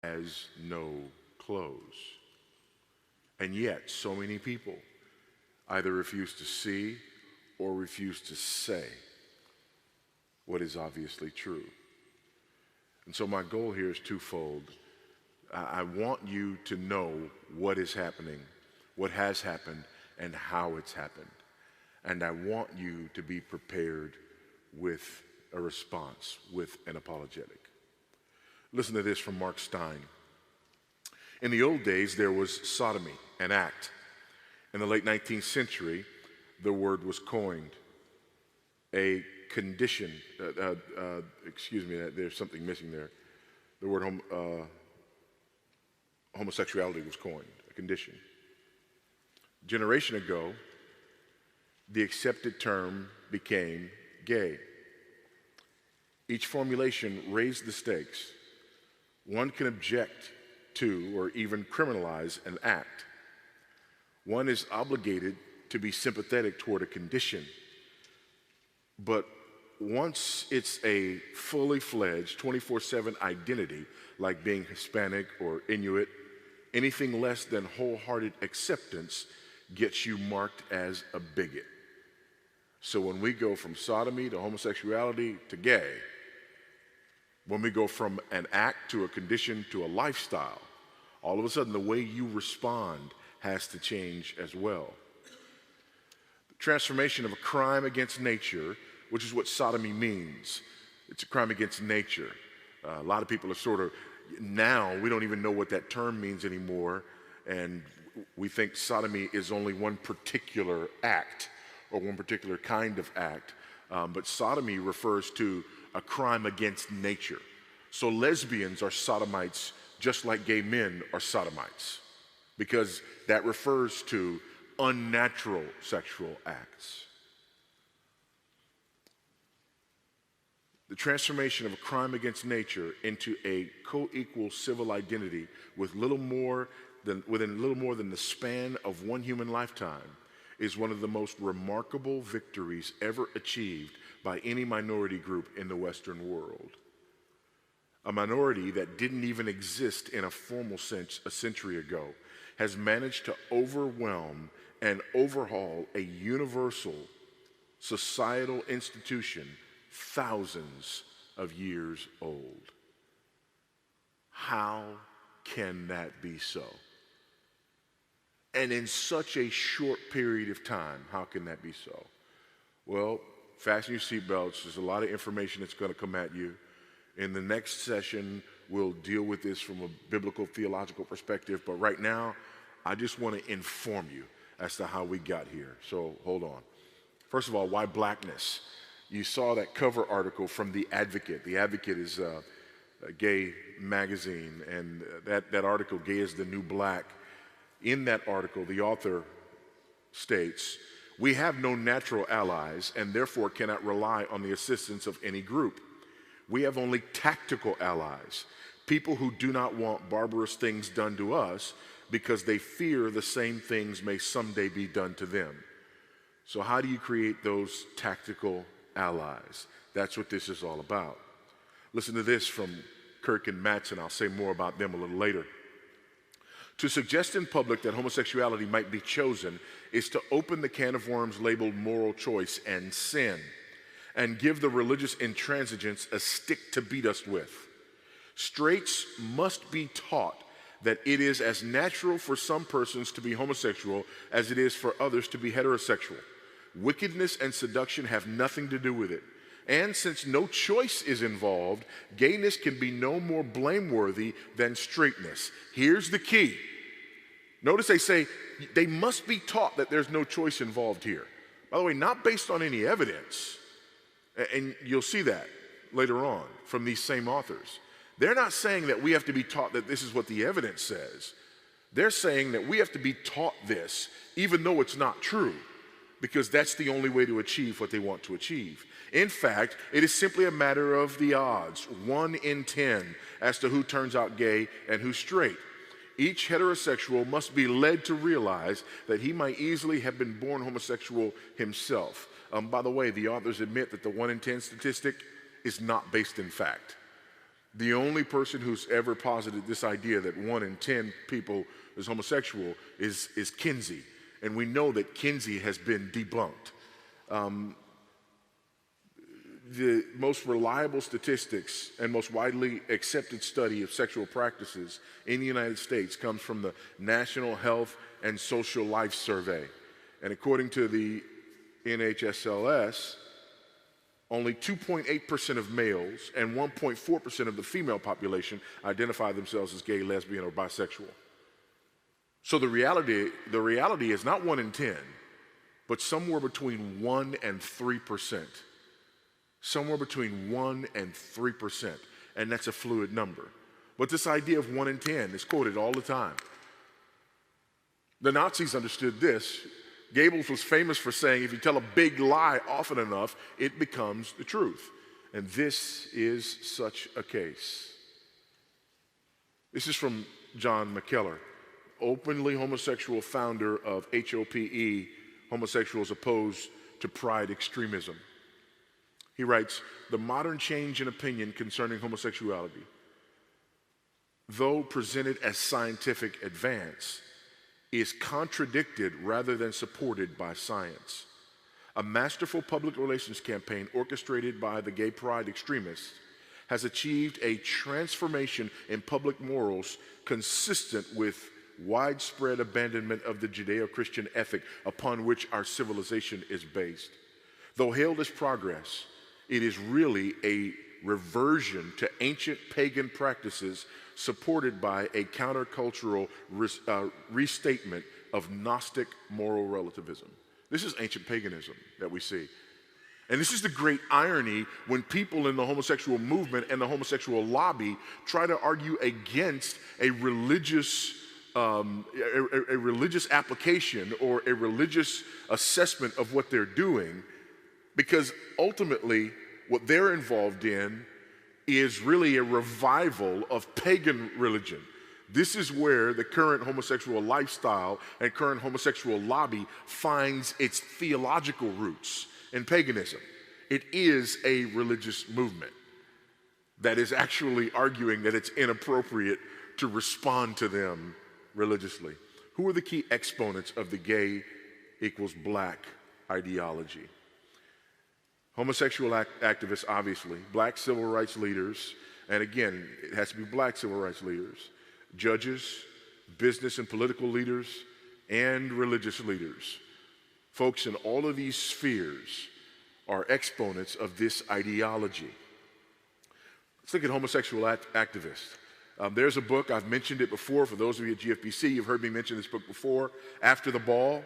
has no clothes. And yet, so many people either refuse to see or refuse to say what is obviously true. And so my goal here is twofold. I want you to know what is happening, what has happened, and how it's happened. And I want you to be prepared with a response, with an apologetic. Listen to this from Mark Stein. In the old days, there was sodomy, an act. In the late 19th century, the word was coined. A condition, there's something missing there. The word homosexuality was coined, a condition. A generation ago, the accepted term became gay. Each formulation raised the stakes. One can object to or even criminalize an act. One is obligated to be sympathetic toward a condition. But once it's a fully fledged 24/7 identity, like being Hispanic or Inuit, anything less than wholehearted acceptance gets you marked as a bigot. So when we go from sodomy to homosexuality to gay, when we go from an act to a condition to a lifestyle, all of a sudden the way you respond has to change as well. The transformation of a crime against nature, which is what sodomy means. It's a crime against nature. A lot of people are sort of, now we don't even know what that term means anymore, and we think sodomy is only one particular act or one particular kind of act, but sodomy refers to a crime against nature. So lesbians are sodomites just like gay men are sodomites, because that refers to unnatural sexual acts. The transformation of a crime against nature into a co-equal civil identity within little more than the span of one human lifetime is one of the most remarkable victories ever achieved by any minority group in the Western world. A minority that didn't even exist in a formal sense a century ago has managed to overwhelm and overhaul a universal societal institution thousands of years old. How can that be so? And in such a short period of time, how can that be so? Well, fasten your seatbelts. There's a lot of information that's going to come at you. In the next session, we'll deal with this from a biblical theological perspective, but right now, I just want to inform you as to how we got here. So hold on. First of all, why blackness? You saw that cover article from The Advocate. The Advocate is a gay magazine, and that article, Gay is the New Black. In that article, the author states, "We have no natural allies and therefore cannot rely on the assistance of any group. We have only tactical allies, people who do not want barbarous things done to us because they fear the same things may someday be done to them." So how do you create those tactical allies? That's what this is all about. Listen to this from Kirk and Mattson. I'll say more about them a little later. To suggest in public that homosexuality might be chosen is to open the can of worms labeled moral choice and sin, and give the religious intransigents a stick to beat us with. Straights must be taught that it is as natural for some persons to be homosexual as it is for others to be heterosexual. Wickedness and seduction have nothing to do with it. And since no choice is involved, gayness can be no more blameworthy than straightness. Here's the key. Notice they say they must be taught that there's no choice involved here. By the way, not based on any evidence. And you'll see that later on from these same authors. They're not saying that we have to be taught that this is what the evidence says. They're saying that we have to be taught this even though it's not true, because that's the only way to achieve what they want to achieve. In fact, it is simply a matter of the odds, 1 in 10, as to who turns out gay and who's straight. Each heterosexual must be led to realize that he might easily have been born homosexual himself. By the way, the authors admit that the 1 in 10 statistic is not based in fact. The only person who's ever posited this idea that 1 in 10 people is homosexual is Kinsey. And we know that Kinsey has been debunked. The most reliable statistics and most widely accepted study of sexual practices in the United States comes from the National Health and Social Life Survey. And according to the NHSLS, only 2.8% of males and 1.4% of the female population identify themselves as gay, lesbian, or bisexual. So the reality is not 1 in 10, but somewhere between 1 and 3%. Somewhere between 1 and 3%. And that's a fluid number. But this idea of 1 in 10 is quoted all the time. The Nazis understood this. Goebbels was famous for saying, if you tell a big lie often enough, it becomes the truth. And this is such a case. This is from John McKellar, openly homosexual founder of HOPE, Homosexuals Opposed to Pride Extremism. He writes, the modern change in opinion concerning homosexuality, though presented as scientific advance, is contradicted rather than supported by science. A masterful public relations campaign orchestrated by the gay pride extremists has achieved a transformation in public morals consistent with widespread abandonment of the Judeo-Christian ethic upon which our civilization is based. Though hailed as progress, it is really a reversion to ancient pagan practices supported by a countercultural restatement of Gnostic moral relativism. This is ancient paganism that we see. And this is the great irony when people in the homosexual movement and the homosexual lobby try to argue against a religious application or a religious assessment of what they're doing, because ultimately what they're involved in is really a revival of pagan religion. This is where the current homosexual lifestyle and current homosexual lobby finds its theological roots in paganism. It is a religious movement that is actually arguing that it's inappropriate to respond to them religiously. Who are the key exponents of the gay equals black ideology? Homosexual activists, obviously, black civil rights leaders, and again, it has to be black civil rights leaders, judges, business and political leaders, and religious leaders. Folks in all of these spheres are exponents of this ideology. Let's look at homosexual activists. There's a book, I've mentioned it before. For those of you at GFBC, you've heard me mention this book before, After the Ball.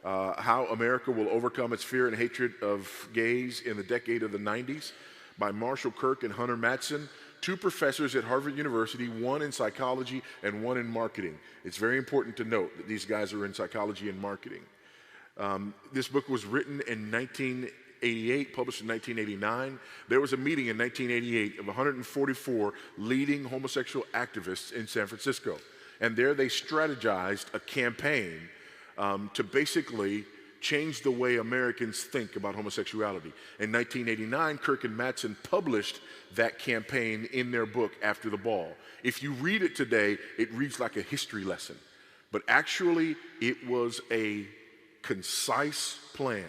How America Will Overcome Its Fear and Hatred of Gays in the Decade of the 90s by Marshall Kirk and Hunter Mattson, 2 professors at Harvard University, 1 in psychology and 1 in marketing. It's very important to note that these guys are in psychology and marketing. This book was written in 1988, published in 1989. There was a meeting in 1988 of 144 leading homosexual activists in San Francisco. And there they strategized a campaign to basically change the way Americans think about homosexuality. In 1989, Kirk and Mattson published that campaign in their book, After the Ball. If you read it today, it reads like a history lesson. But actually, it was a concise plan.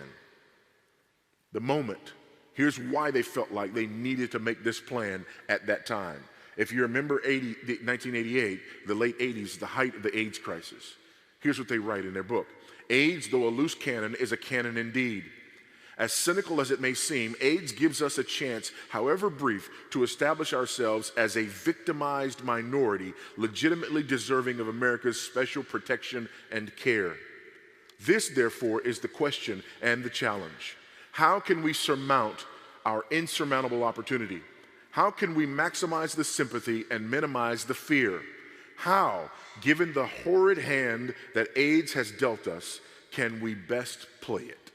The moment. Here's why they felt like they needed to make this plan at that time. If you remember 1988, the late 80s, the height of the AIDS crisis. Here's what they write in their book. AIDS, though a loose cannon, is a cannon indeed. As cynical as it may seem, AIDS gives us a chance, however brief, to establish ourselves as a victimized minority, legitimately deserving of America's special protection and care. This, therefore, is the question and the challenge. How can we surmount our insurmountable opportunity? How can we maximize the sympathy and minimize the fear? How, given the horrid hand that AIDS has dealt us, can we best play it?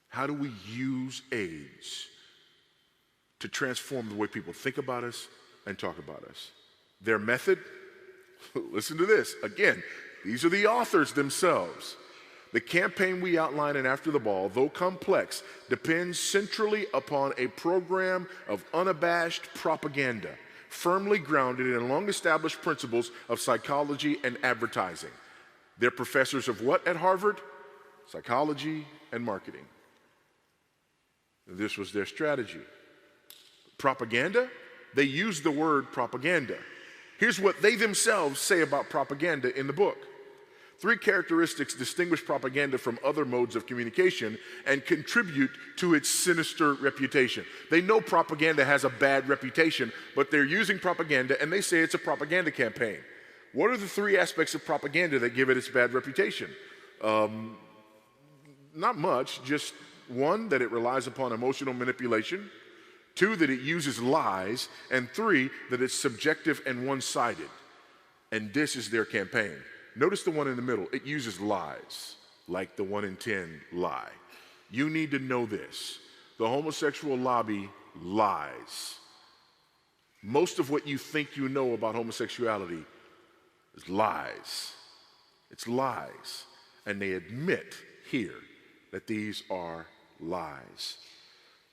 How do we use AIDS to transform the way people think about us and talk about us? Their method? Listen to this. Again, these are the authors themselves. The campaign we outline in After the Ball, though complex, depends centrally upon a program of unabashed propaganda, firmly grounded in long-established principles of psychology and advertising. They're professors of what at Harvard? Psychology and marketing. This was their strategy. Propaganda? They use the word propaganda. Here's what they themselves say about propaganda in the book. 3 characteristics distinguish propaganda from other modes of communication and contribute to its sinister reputation. They know propaganda has a bad reputation, but they're using propaganda and they say it's a propaganda campaign. What are the 3 aspects of propaganda that give it its bad reputation? Not much, just 1, that it relies upon emotional manipulation, 2, that it uses lies, and 3, that it's subjective and one-sided. And this is their campaign. Notice the one in the middle. It uses lies, like the 1 in 10 lie. You need to know this. The homosexual lobby lies. Most of what you think you know about homosexuality is lies. It's lies. And they admit here that these are lies.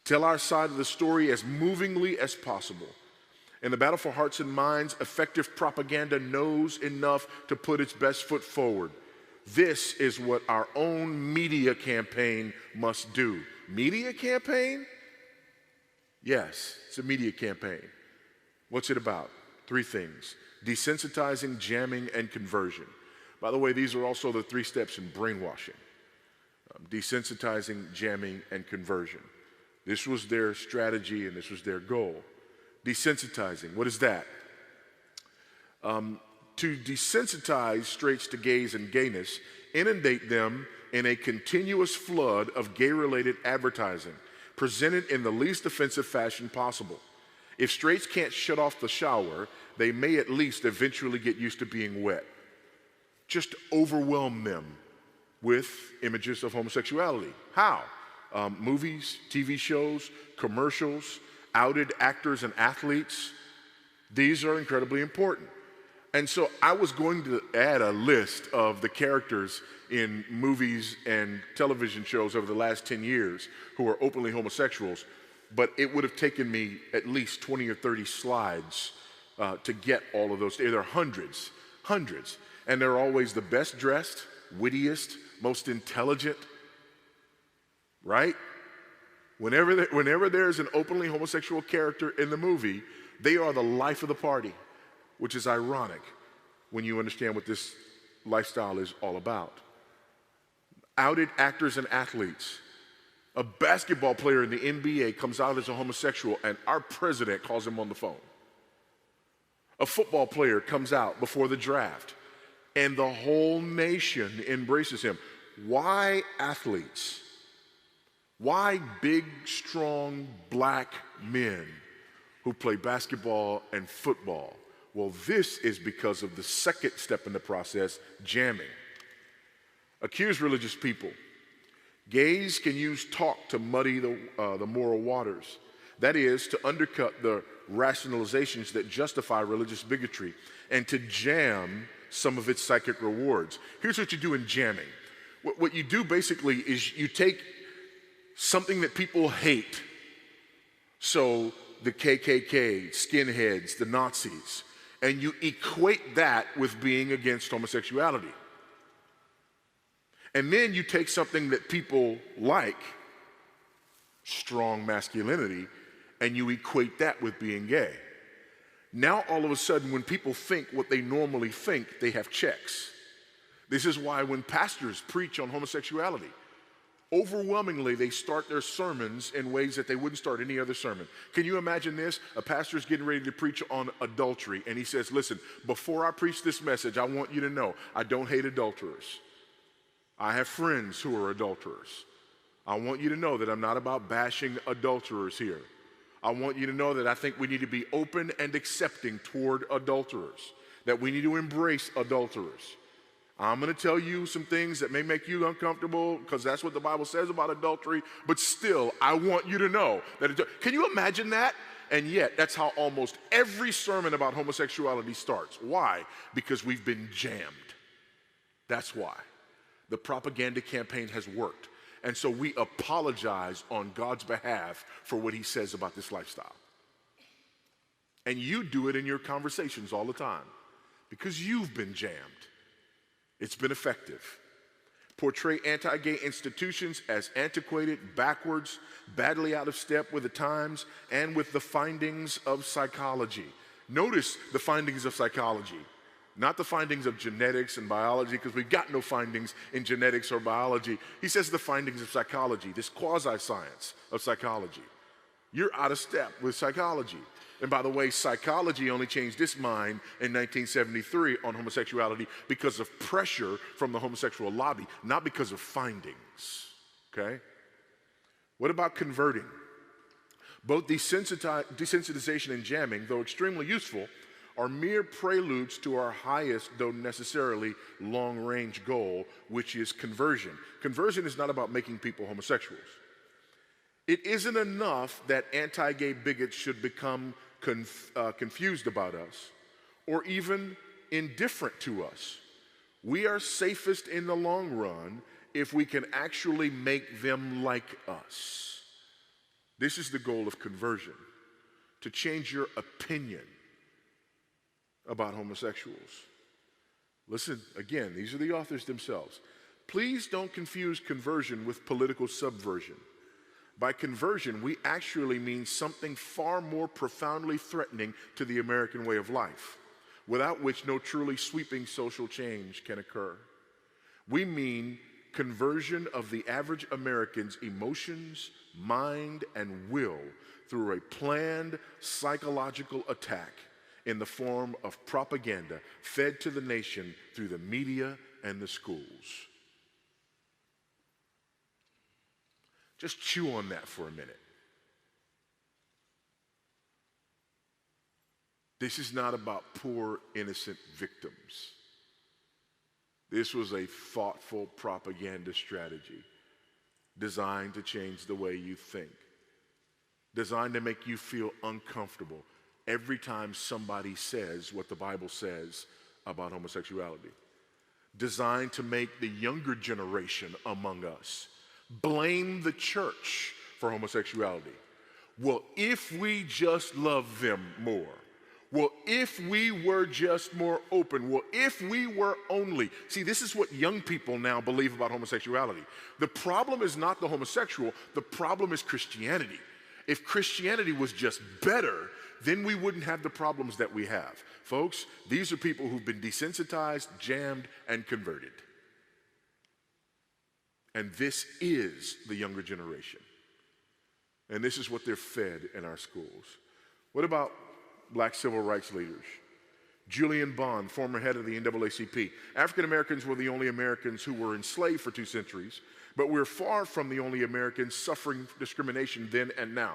Tell our side of the story as movingly as possible. In the battle for hearts and minds, effective propaganda knows enough to put its best foot forward. This is what our own media campaign must do. Media campaign? Yes, it's a media campaign. What's it about? 3 things: desensitizing, jamming, and conversion. By the way, these are also the 3 steps in brainwashing. Desensitizing, jamming, and conversion. This was their strategy and this was their goal. Desensitizing, what is that? To desensitize straights to gays and gayness, inundate them in a continuous flood of gay-related advertising, presented in the least offensive fashion possible. If straights can't shut off the shower, they may at least eventually get used to being wet. Just overwhelm them with images of homosexuality. How? Movies, TV shows, commercials, outed actors and athletes. These are incredibly important. And so I was going to add a list of the characters in movies and television shows over the last 10 years who are openly homosexuals, but it would have taken me at least 20 or 30 slides to get all of those. There are hundreds. And they're always the best dressed, wittiest, most intelligent, right? Whenever there's an openly homosexual character in the movie, they are the life of the party, which is ironic when you understand what this lifestyle is all about. Outed actors and athletes. A basketball player in the NBA comes out as a homosexual and our president calls him on the phone. A football player comes out before the draft and the whole nation embraces him. Why athletes? Why big, strong, black men who play basketball and football? Well, this is because of the second step in the process, jamming. Accuse religious people. Gays can use talk to muddy the moral waters. That is, to undercut the rationalizations that justify religious bigotry and to jam some of its psychic rewards. Here's what you do in jamming. What you do basically is you take something that people hate. So the KKK, skinheads, the Nazis, and you equate that with being against homosexuality. And then you take something that people like, strong masculinity, and you equate that with being gay. Now all of a sudden when people think what they normally think, they have checks. This is why when pastors preach on homosexuality, overwhelmingly, they start their sermons in ways that they wouldn't start any other sermon. Can you imagine this? A pastor's getting ready to preach on adultery, and he says, listen, before I preach this message, I want you to know I don't hate adulterers. I have friends who are adulterers. I want you to know that I'm not about bashing adulterers here. I want you to know that I think we need to be open and accepting toward adulterers, that we need to embrace adulterers. I'm going to tell you some things that may make you uncomfortable because that's what the Bible says about adultery, but still, I want you to know that. Can you imagine that? And yet, that's how almost every sermon about homosexuality starts. Why? Because we've been jammed. That's why. The propaganda campaign has worked. And so we apologize on God's behalf for what he says about this lifestyle. And you do it in your conversations all the time because you've been jammed. It's been effective. Portray anti-gay institutions as antiquated, backwards, badly out of step with the times and with the findings of psychology. Notice the findings of psychology, not the findings of genetics and biology, because we've got no findings in genetics or biology. He says the findings of psychology, this quasi-science of psychology. You're out of step with psychology. And by the way, psychology only changed its mind in 1973 on homosexuality because of pressure from the homosexual lobby, not because of findings, okay? What about converting? Both desensitization and jamming, though extremely useful, are mere preludes to our highest, though necessarily long-range goal, which is conversion. Conversion is not about making people homosexuals. It isn't enough that anti-gay bigots should become confused about us or even indifferent to us. We are safest in the long run if we can actually make them like us. This is the goal of conversion, to change your opinion about homosexuals. Listen, again, these are the authors themselves. Please don't confuse conversion with political subversion. By conversion, we actually mean something far more profoundly threatening to the American way of life, without which no truly sweeping social change can occur. We mean conversion of the average American's emotions, mind, and will through a planned psychological attack in the form of propaganda fed to the nation through the media and the schools. Just chew on that for a minute. This is not about poor, innocent victims. This was a thoughtful propaganda strategy designed to change the way you think, designed to make you feel uncomfortable every time somebody says what the Bible says about homosexuality, designed to make the younger generation among us blame the church for homosexuality. Well, if we just love them more, well, if we were just more open, well, if we were only. See, this is what young people now believe about homosexuality. The problem is not the homosexual, the problem is Christianity. If Christianity was just better, then we wouldn't have the problems that we have. Folks, these are people who've been desensitized, jammed, and converted. And this is the younger generation. And this is what they're fed in our schools. What about black civil rights leaders? Julian Bond, former head of the NAACP. African Americans were the only Americans who were enslaved for 2 centuries, but we're far from the only Americans suffering discrimination then and now.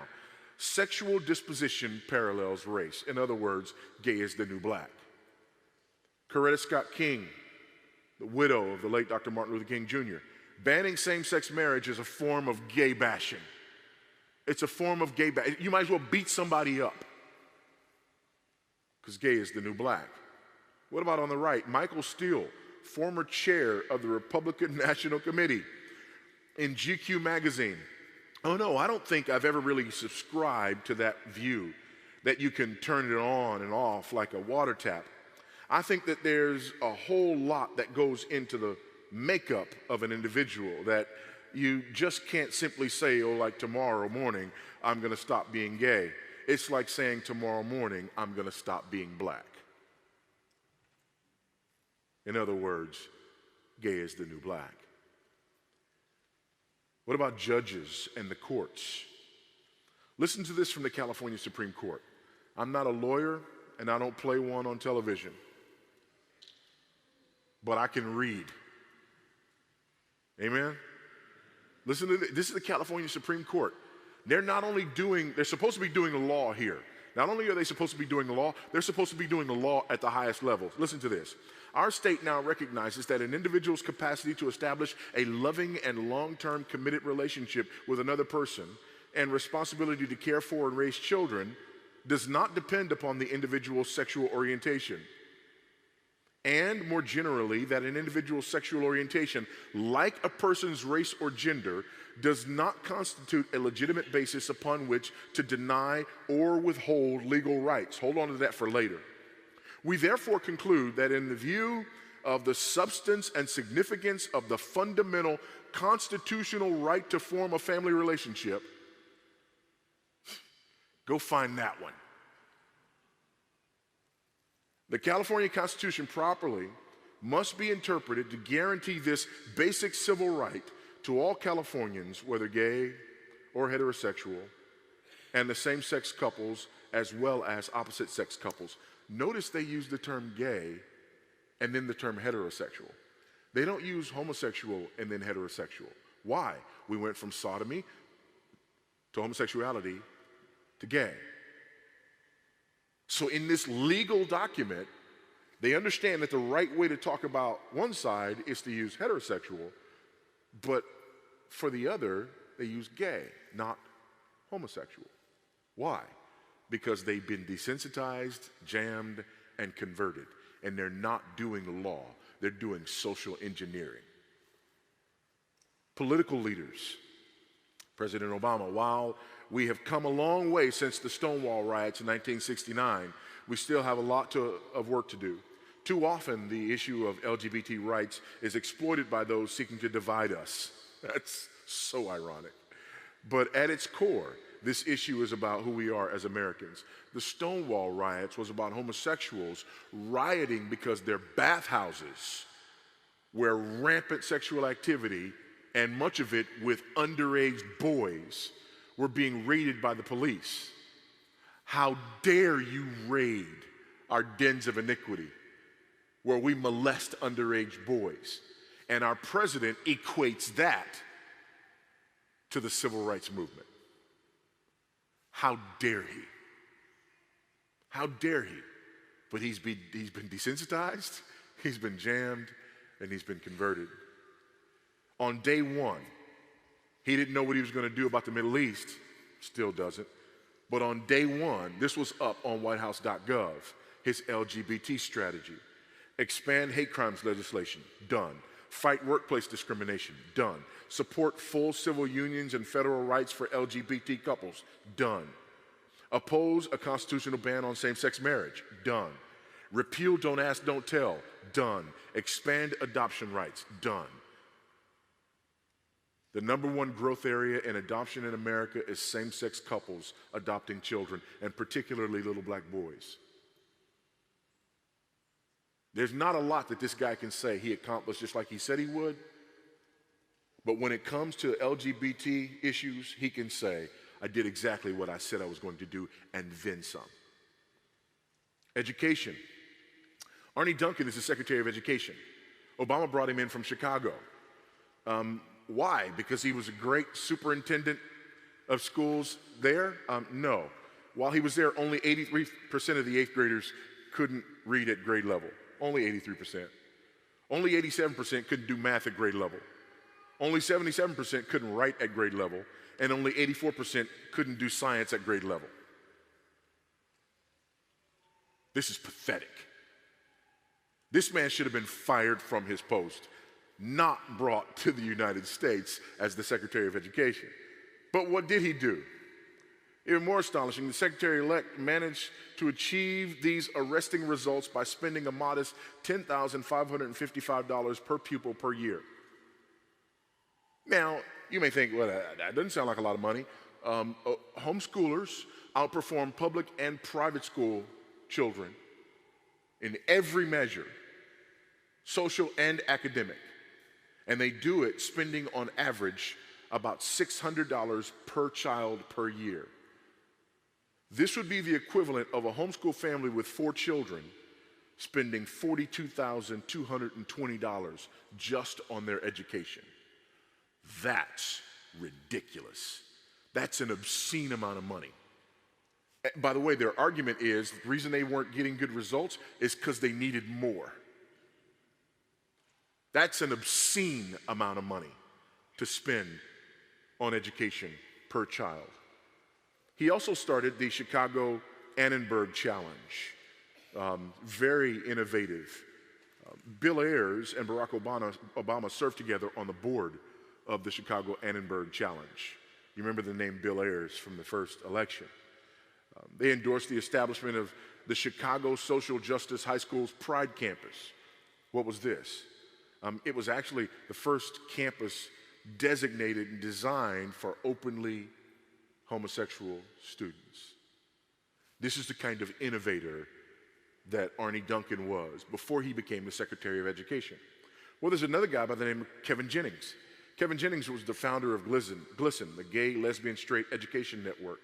Sexual disposition parallels race. In other words, gay is the new black. Coretta Scott King, the widow of the late Dr. Martin Luther King Jr., banning same-sex marriage is a form of gay bashing. It's a form of gay bashing. You might as well beat somebody up because gay is the new black. What about on the right? Michael Steele, former chair of the Republican National Committee, in GQ magazine. Oh no, I don't think I've ever really subscribed to that view that you can turn it on and off like a water tap. I think that there's a whole lot that goes into the makeup of an individual that you just can't simply say, oh, like tomorrow morning, I'm going to stop being gay. It's like saying tomorrow morning, I'm going to stop being black. In other words, gay is the new black. What about judges and the courts? Listen to this from the California Supreme Court. I'm not a lawyer and I don't play one on television, but I can read. Amen? Listen to this. This is the California Supreme Court. They're supposed to be doing the law here. Not only are they supposed to be doing the law, they're supposed to be doing the law at the highest levels. Listen to this. Our state now recognizes that an individual's capacity to establish a loving and long-term committed relationship with another person and responsibility to care for and raise children does not depend upon the individual's sexual orientation. and more generally, that an individual's sexual orientation, like a person's race or gender, does not constitute a legitimate basis upon which to deny or withhold legal rights. Hold on to that for later. We therefore conclude that in the view of the substance and significance of the fundamental constitutional right to form a family relationship, go find that one. The California Constitution properly must be interpreted to guarantee this basic civil right to all Californians, whether gay or heterosexual, and the same-sex couples as well as opposite-sex couples. Notice they use the term gay and then the term heterosexual. They don't use homosexual and then heterosexual. Why? We went from sodomy to homosexuality to gay. So in this legal document, they understand that the right way to talk about one side is to use heterosexual, but for the other, they use gay, not homosexual. Why? Because they've been desensitized, jammed, and converted, and they're not doing law. They're doing social engineering. Political leaders, President Obama, while we have come a long way since the Stonewall riots in 1969, we still have a lot of work to do. Too often, the issue of LGBT rights is exploited by those seeking to divide us. That's so ironic. But at its core, this issue is about who we are as Americans. The Stonewall riots was about homosexuals rioting because their bathhouses were rampant sexual activity, and much of it with underage boys, were being raided by the police. How dare you raid our dens of iniquity where we molest underage boys? And our president equates that to the civil rights movement. How dare he? How dare he? But he's been desensitized, he's been jammed, and he's been converted. On day one, he didn't know what he was going to do about the Middle East, still doesn't. But on day one, this was up on whitehouse.gov, his LGBT strategy. Expand hate crimes legislation, done. Fight workplace discrimination, done. Support full civil unions and federal rights for LGBT couples, done. Oppose a constitutional ban on same-sex marriage, done. Repeal Don't Ask, Don't Tell, done. Expand adoption rights, done. The number one growth area in adoption in America is same-sex couples adopting children, and particularly little black boys. There's not a lot that this guy can say he accomplished just like he said he would, but when it comes to LGBT issues, he can say, I did exactly what I said I was going to do, and then some. Education. Arne Duncan is the Secretary of Education. Obama brought him in from Chicago. Why? Because he was a great superintendent of schools there? No. While he was there, only 83% of the eighth graders couldn't read at grade level. Only 83%. Only 87% couldn't do math at grade level. Only 77% couldn't write at grade level. And only 84% couldn't do science at grade level. This is pathetic. This man should have been fired from his post, not brought to the United States as the Secretary of Education. But what did he do? Even more astonishing, the Secretary-elect managed to achieve these arresting results by spending a modest $10,555 per pupil per year. Now, you may think, well, that doesn't sound like a lot of money. Homeschoolers outperform public and private school children in every measure, social and academic. And they do it spending on average about $600 per child per year. This would be the equivalent of a homeschool family with 4 children spending $42,220 just on their education. That's ridiculous. That's an obscene amount of money. By the way, their argument is the reason they weren't getting good results is because they needed more. That's an obscene amount of money to spend on education per child. He also started the Chicago Annenberg Challenge. Very innovative. Bill Ayers and Barack Obama served together on the board of the Chicago Annenberg Challenge. You remember the name Bill Ayers from the first election. They endorsed the establishment of the Chicago Social Justice High School's Pride Campus. What was this? It was actually the first campus designated and designed for openly homosexual students. This is the kind of innovator that Arnie Duncan was before he became the Secretary of Education. Well, there's another guy by the name of Kevin Jennings. Kevin Jennings was the founder of GLSEN, the Gay, Lesbian, Straight Education Network.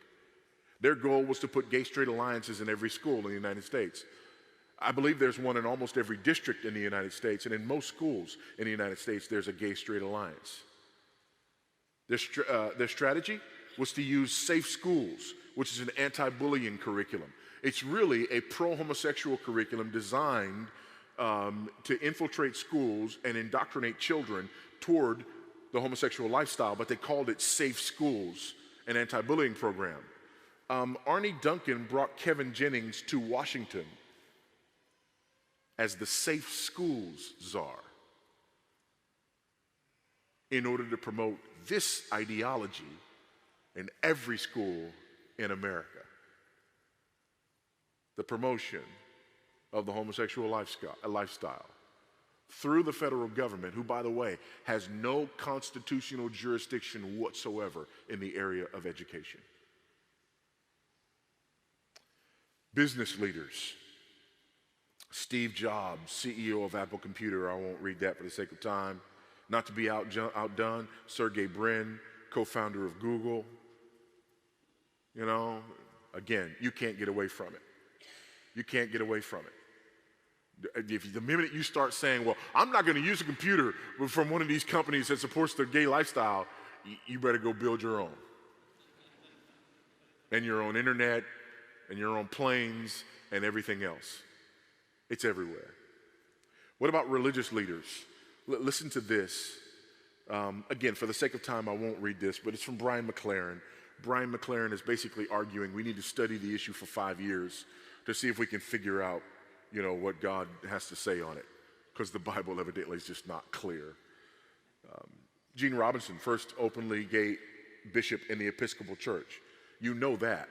Their goal was to put gay-straight alliances in every school in the United States. I believe there's one in almost every district in the United States, and in most schools in the United States, there's a gay-straight alliance. Their strategy was to use Safe Schools, which is an anti-bullying curriculum. It's really a pro-homosexual curriculum designed to infiltrate schools and indoctrinate children toward the homosexual lifestyle, but they called it Safe Schools, an anti-bullying program. Arnie Duncan brought Kevin Jennings to Washington as the Safe Schools czar in order to promote this ideology in every school in America. The promotion of the homosexual lifestyle through the federal government, who, by the way, has no constitutional jurisdiction whatsoever in the area of education. Business leaders. Steve Jobs, CEO of Apple Computer. I won't read that for the sake of time. Not to be outdone, Sergey Brin, co-founder of Google. You know, again, you can't get away from it. You can't get away from it. The minute you start saying, well, I'm not going to use a computer from one of these companies that supports the gay lifestyle, you better go build your own. And your own internet, and your own planes, and everything else. It's everywhere. What about religious leaders? Listen to this. Again, for the sake of time, I won't read this, but it's from Brian McLaren. Brian McLaren is basically arguing we need to study the issue for 5 years to see if we can figure out, what God has to say on it, because the Bible evidently is just not clear. Gene Robinson, first openly gay bishop in the Episcopal Church. You know that.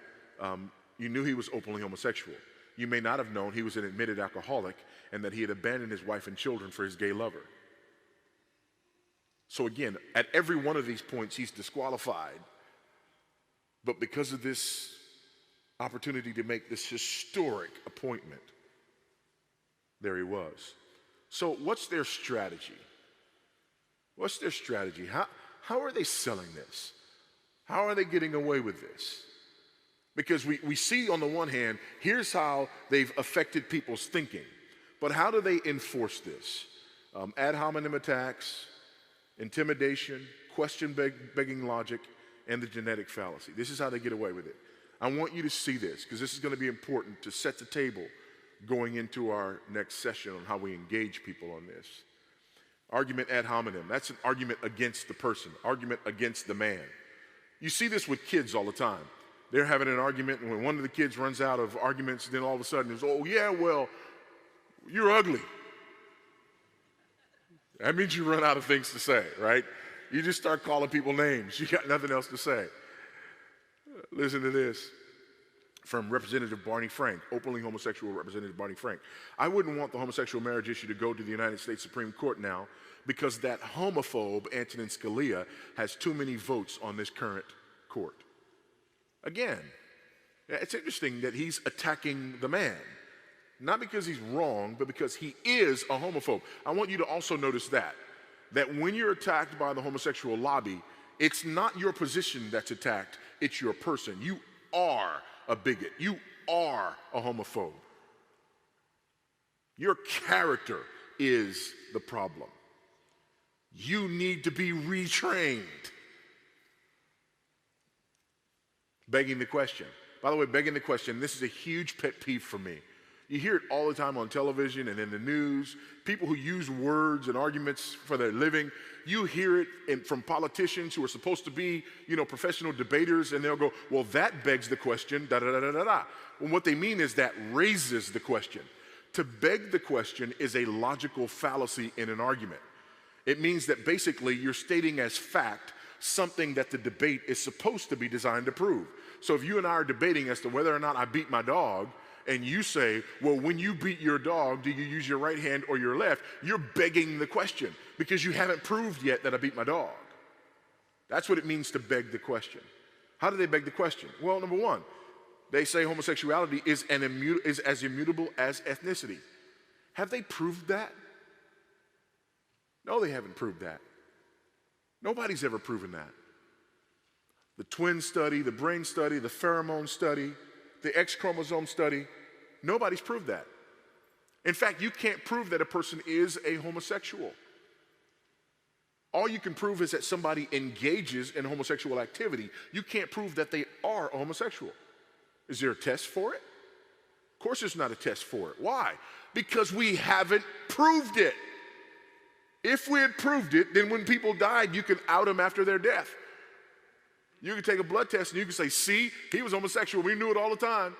You knew he was openly homosexual. You may not have known he was an admitted alcoholic and that he had abandoned his wife and children for his gay lover. So again, at every one of these points, he's disqualified. But because of this opportunity to make this historic appointment, there he was. So what's their strategy? What's their strategy? How are they selling this? How are they getting away with this? Because we see on the one hand, here's how they've affected people's thinking. But how do they enforce this? Ad hominem attacks, intimidation, question-begging logic, and the genetic fallacy. This is how they get away with it. I want you to see this, because this is going to be important to set the table going into our next session on how we engage people on this. Argument ad hominem. That's an argument against the person, argument against the man. You see this with kids all the time. They're having an argument, and when one of the kids runs out of arguments, then all of a sudden it's, oh, yeah, well, you're ugly. That means you run out of things to say, right? You just start calling people names. You got nothing else to say. Listen to this from Representative Barney Frank, openly homosexual Representative Barney Frank. I wouldn't want the homosexual marriage issue to go to the United States Supreme Court now because that homophobe, Antonin Scalia, has too many votes on this current court. Again, it's interesting that he's attacking the man, not because he's wrong, but because he is a homophobe. I want you to also notice that when you're attacked by the homosexual lobby, it's not your position that's attacked, it's your person. You are a bigot. You are a homophobe. Your character is the problem. You need to be retrained. Begging the question. By the way, begging the question, this is a huge pet peeve for me. You hear it all the time on television and in the news. People who use words and arguments for their living, you hear it from politicians who are supposed to be, professional debaters, and they'll go, well, that begs the question, da-da-da-da-da-da. And what they mean is that raises the question. To beg the question is a logical fallacy in an argument. It means that basically you're stating as fact something that the debate is supposed to be designed to prove. So if you and I are debating as to whether or not I beat my dog, and you say, well, when you beat your dog, do you use your right hand or your left? You're begging the question because you haven't proved yet that I beat my dog. That's what it means to beg the question. How do they beg the question? Well, number one, they say homosexuality is as immutable as ethnicity. Have they proved that? No, they haven't proved that. Nobody's ever proven that. The twin study, the brain study, the pheromone study, the X chromosome study, nobody's proved that. In fact, you can't prove that a person is a homosexual. All you can prove is that somebody engages in homosexual activity. You can't prove that they are a homosexual. Is there a test for it? Of course there's not a test for it. Why? Because we haven't proved it. If we had proved it, then when people died, you can out them after their death. You can take a blood test and you can say, see, he was homosexual. We knew it all the time.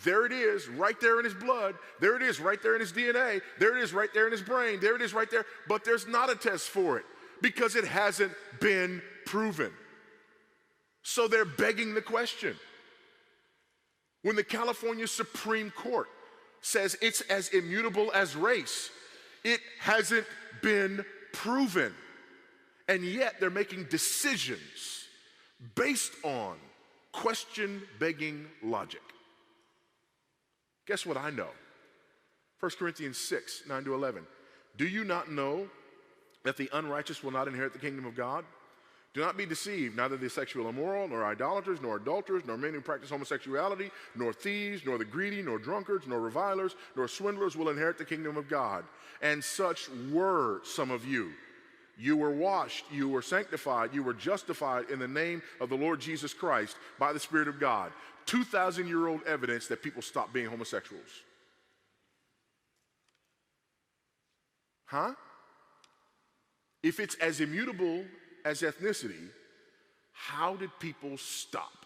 There it is, right there in his blood. There it is, right there in his DNA. There it is, right there in his brain. There it is, right there. But there's not a test for it because it hasn't been proven. So they're begging the question. When the California Supreme Court says it's as immutable as race, it hasn't been proven. And yet they're making decisions based on question-begging logic. Guess what I know? 1 Corinthians 6, 9-11. Do you not know that the unrighteous will not inherit the kingdom of God? Do not be deceived, neither the sexual immoral, nor idolaters, nor adulterers, nor men who practice homosexuality, nor thieves, nor the greedy, nor drunkards, nor revilers, nor swindlers will inherit the kingdom of God. And such were some of you. You were washed, you were sanctified, you were justified in the name of the Lord Jesus Christ by the Spirit of God. 2,000-year-old evidence that people stopped being homosexuals. Huh? If it's as immutable as ethnicity, how did people stop?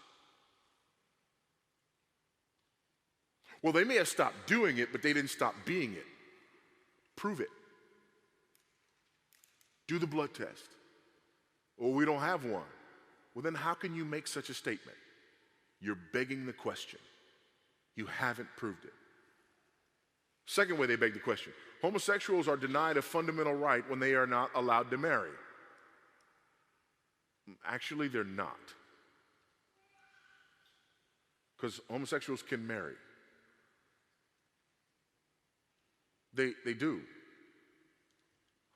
Well, they may have stopped doing it, but they didn't stop being it. Prove it. Do the blood test. Well, we don't have one. Well, then how can you make such a statement? You're begging the question. You haven't proved it. Second way they beg the question. Homosexuals are denied a fundamental right when they are not allowed to marry. Actually, they're not. Because homosexuals can marry. They do.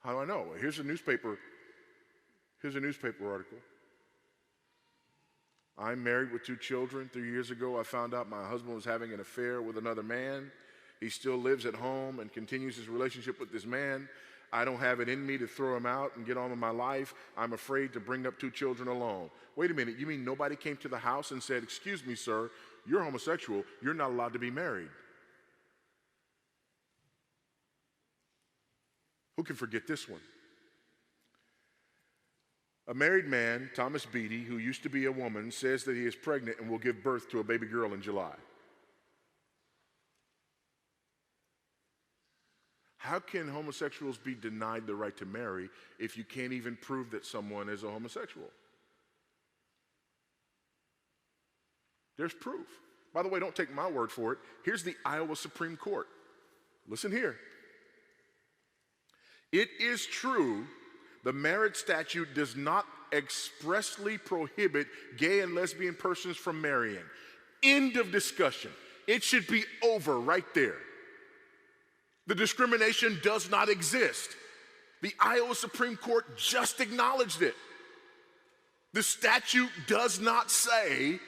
How do I know? Well, here's a newspaper article. I'm married with 2 children. 3 years ago, I found out my husband was having an affair with another man. He still lives at home and continues his relationship with this man. I don't have it in me to throw him out and get on with my life. I'm afraid to bring up 2 children alone. Wait a minute, you mean nobody came to the house and said, excuse me, sir, you're homosexual. You're not allowed to be married. Who can forget this one? A married man, Thomas Beatty, who used to be a woman, says that he is pregnant and will give birth to a baby girl in July. How can homosexuals be denied the right to marry if you can't even prove that someone is a homosexual? There's proof. By the way, don't take my word for it. Here's the Iowa Supreme Court. Listen here. It is true the marriage statute does not expressly prohibit gay and lesbian persons from marrying. End of discussion. It should be over right there. The discrimination does not exist. The Iowa Supreme Court just acknowledged it. The statute does not say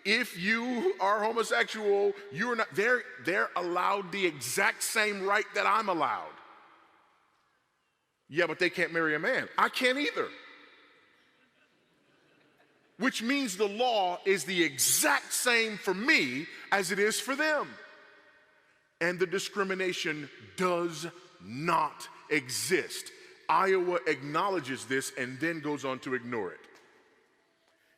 if you are homosexual, you're not. They're allowed the exact same right that I'm allowed. Yeah, but they can't marry a man. I can't either. Which means the law is the exact same for me as it is for them. And the discrimination does not exist. Iowa acknowledges this and then goes on to ignore it.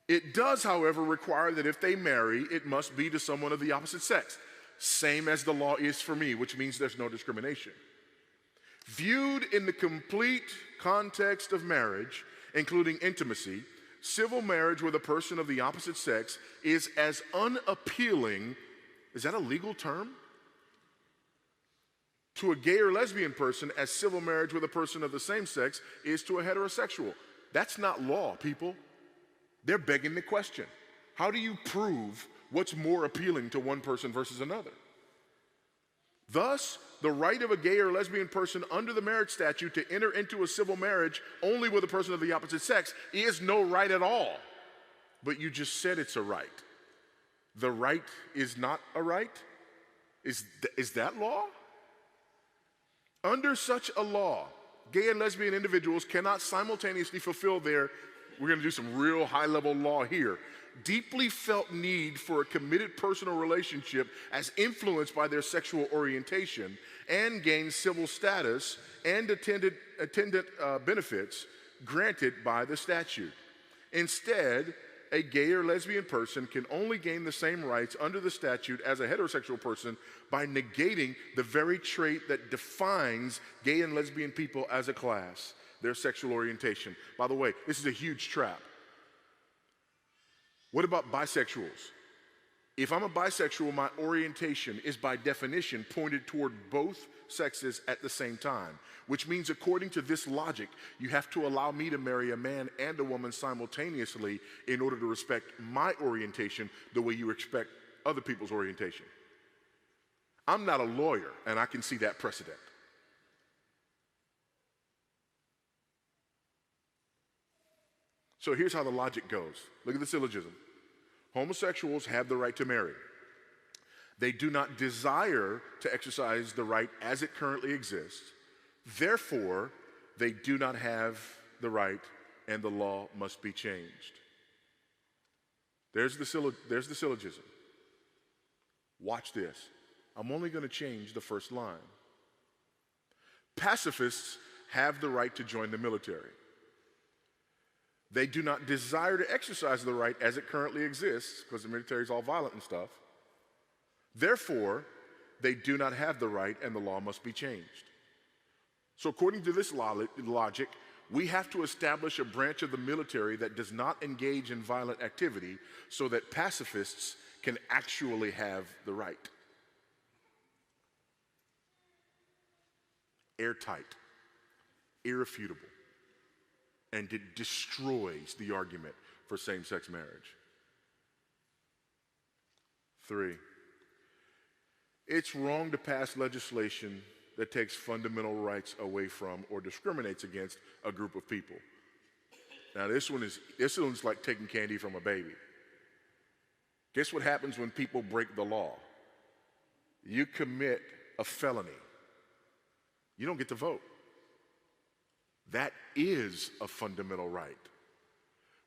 It does, however, require that if they marry, it must be to someone of the opposite sex. same as the law is for me, which means there's no discrimination. Viewed in the complete context of marriage, including intimacy, civil marriage with a person of the opposite sex is as unappealing, is that a legal term? To a gay or lesbian person as civil marriage with a person of the same sex is to a heterosexual. That's not law, people. They're begging the question. How do you prove what's more appealing to one person versus another? Thus, the right of a gay or lesbian person under the marriage statute to enter into a civil marriage only with a person of the opposite sex is no right at all. But you just said it's a right. The right is not a right? Is that law? Under such a law, gay and lesbian individuals cannot simultaneously fulfill their, we're going to do some real high-level law here, deeply felt need for a committed personal relationship as influenced by their sexual orientation and gain civil status and attendant benefits granted by the statute. Instead, a gay or lesbian person can only gain the same rights under the statute as a heterosexual person by negating the very trait that defines gay and lesbian people as a class, their sexual orientation. By the way, this is a huge trap. What about bisexuals? If I'm a bisexual, my orientation is by definition pointed toward both sexes at the same time, which means according to this logic, you have to allow me to marry a man and a woman simultaneously in order to respect my orientation the way you expect other people's orientation. I'm not a lawyer, and I can see that precedent. So here's how the logic goes. Look at the syllogism. Homosexuals have the right to marry. They do not desire to exercise the right as it currently exists. Therefore, they do not have the right, and the law must be changed. There's the syllogism. Watch this. I'm only going to change the first line. Pacifists have the right to join the military. They do not desire to exercise the right as it currently exists, because the military is all violent and stuff. Therefore, they do not have the right, and the law must be changed. So according to this logic, we have to establish a branch of the military that does not engage in violent activity so that pacifists can actually have the right. Airtight, irrefutable. And it destroys the argument for same-sex marriage. 3, it's wrong to pass legislation that takes fundamental rights away from or discriminates against a group of people. Now this one's like taking candy from a baby. Guess what happens when people break the law? You commit a felony. You don't get to vote. That is a fundamental right,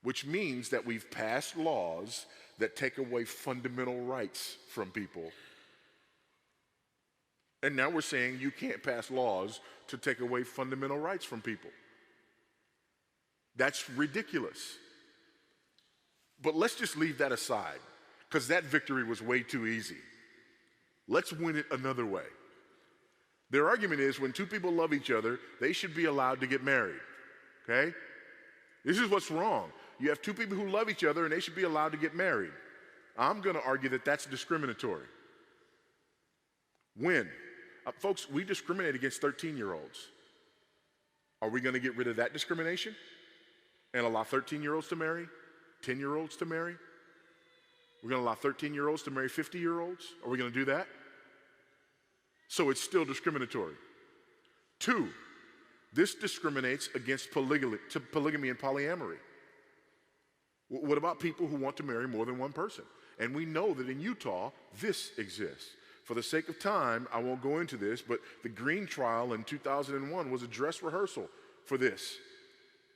which means that we've passed laws that take away fundamental rights from people. And now we're saying you can't pass laws to take away fundamental rights from people. That's ridiculous. But let's just leave that aside, because that victory was way too easy. Let's win it another way. Their argument is when two people love each other, they should be allowed to get married, okay? This is what's wrong. You have two people who love each other and they should be allowed to get married. I'm going to argue that that's discriminatory. When? Folks, we discriminate against 13-year-olds. Are we going to get rid of that discrimination and allow 13-year-olds to marry, 10-year-olds to marry? We're going to allow 13-year-olds to marry 50-year-olds? Are we going to do that? So it's still discriminatory. 2, this discriminates against polygamy and polyamory. What about people who want to marry more than one person? And we know that in Utah, this exists. For the sake of time, I won't go into this, but the Green trial in 2001 was a dress rehearsal for this.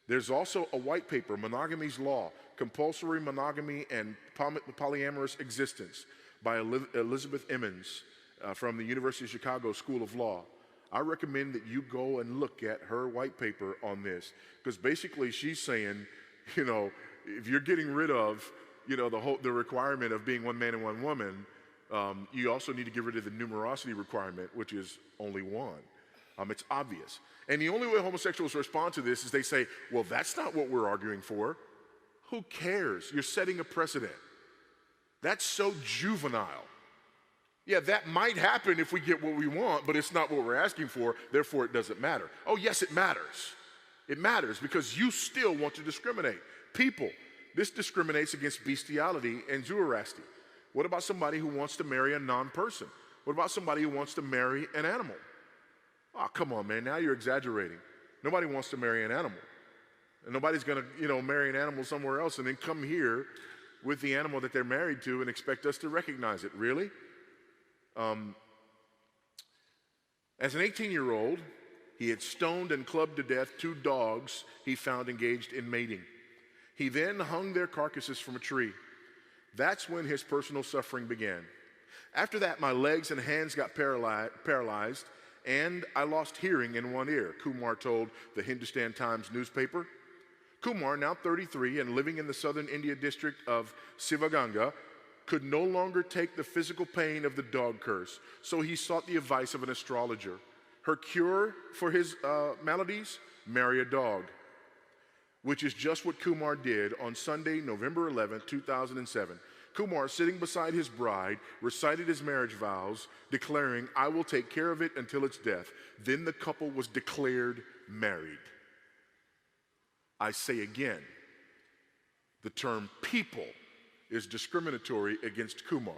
There's also a white paper, Monogamy's Law, Compulsory Monogamy and Polyamorous Existence by Elizabeth Emmons, from the University of Chicago School of Law. I recommend that you go and look at her white paper on this, because basically she's saying, if you're getting rid of, the requirement of being one man and one woman, You also need to get rid of the numerosity requirement, which is only one. It's obvious. And the only way homosexuals respond to this is they say, well, that's not what we're arguing for. Who cares? You're setting a precedent. That's so juvenile. Yeah, that might happen if we get what we want, but it's not what we're asking for, therefore it doesn't matter. Oh, yes, it matters. It matters because you still want to discriminate. People, this discriminates against bestiality and zooarasty. What about somebody who wants to marry a non-person? What about somebody who wants to marry an animal? Oh, come on, man, now you're exaggerating. Nobody wants to marry an animal. And nobody's going to, marry an animal somewhere else and then come here with the animal that they're married to and expect us to recognize it. Really? As an 18-year-old, he had stoned and clubbed to death 2 dogs he found engaged in mating. He then hung their carcasses from a tree. That's when his personal suffering began. After that, my legs and hands got paralyzed, and I lost hearing in one ear, Kumar told the Hindustan Times newspaper. Kumar, now 33 and living in the southern India district of Sivaganga, could no longer take the physical pain of the dog curse, so he sought the advice of an astrologer. Her cure for his maladies? Marry a dog, which is just what Kumar did on Sunday, November 11, 2007. Kumar, sitting beside his bride, recited his marriage vows, declaring, I will take care of it until its death. Then the couple was declared married. I say again, the term people is discriminatory against Kumar.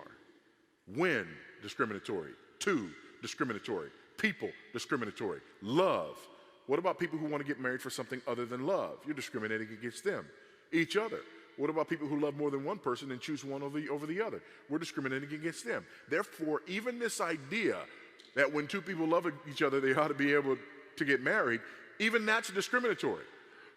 When discriminatory? To discriminatory. People discriminatory. Love. What about people who want to get married for something other than love? You're discriminating against them. Each other. What about people who love more than one person and choose one over the other? We're discriminating against them. Therefore, even this idea that when 2 people love each other, they ought to be able to get married, even that's discriminatory.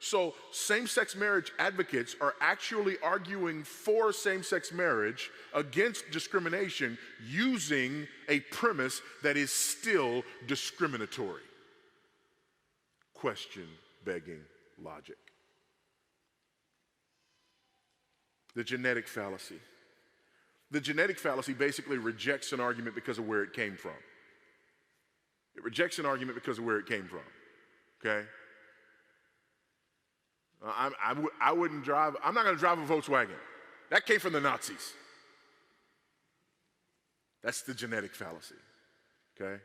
So same-sex marriage advocates are actually arguing for same-sex marriage against discrimination using a premise that is still discriminatory. Question begging logic. The genetic fallacy. The genetic fallacy basically rejects an argument because of where it came from. It rejects an argument because of where it came from, okay? I wouldn't drive, I'm not going to drive a Volkswagen. That came from the Nazis. That's the genetic fallacy, okay?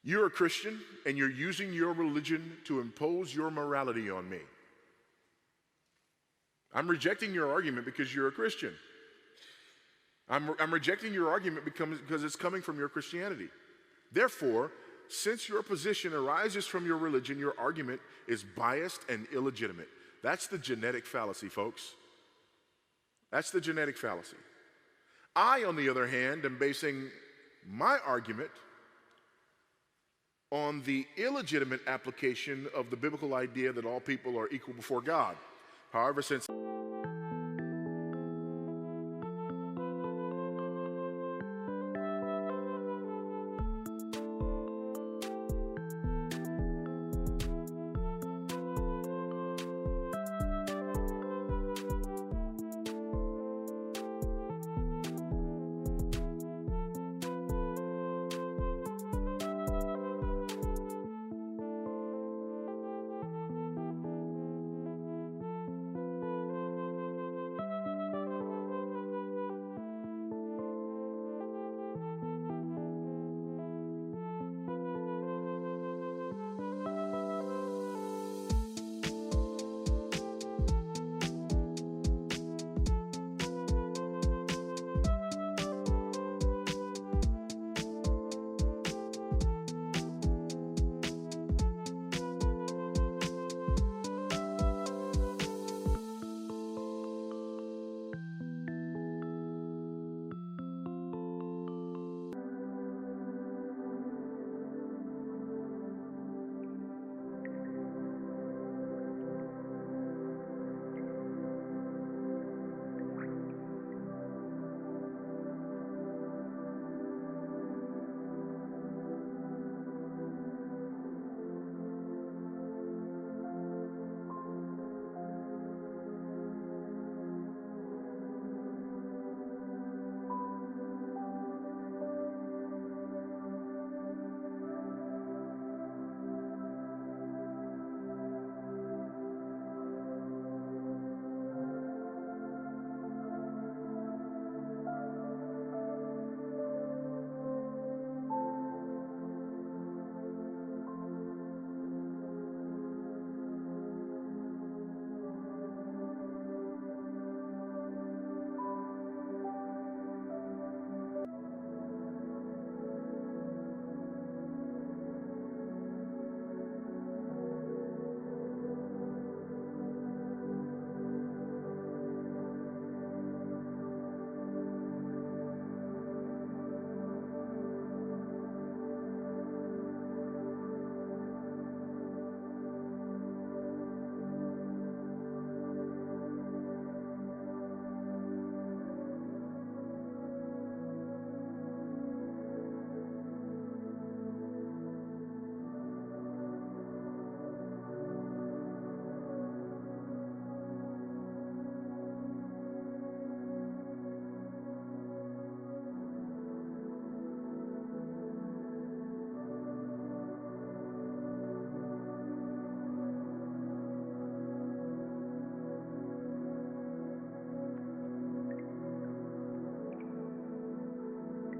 You're a Christian and you're using your religion to impose your morality on me. I'm rejecting your argument because you're a Christian. I'm rejecting your argument because it's coming from your Christianity. Therefore, since your position arises from your religion, your argument is biased and illegitimate. That's the genetic fallacy, folks. That's the genetic fallacy. I, on the other hand, am basing my argument on the illegitimate application of the biblical idea that all people are equal before God. However, since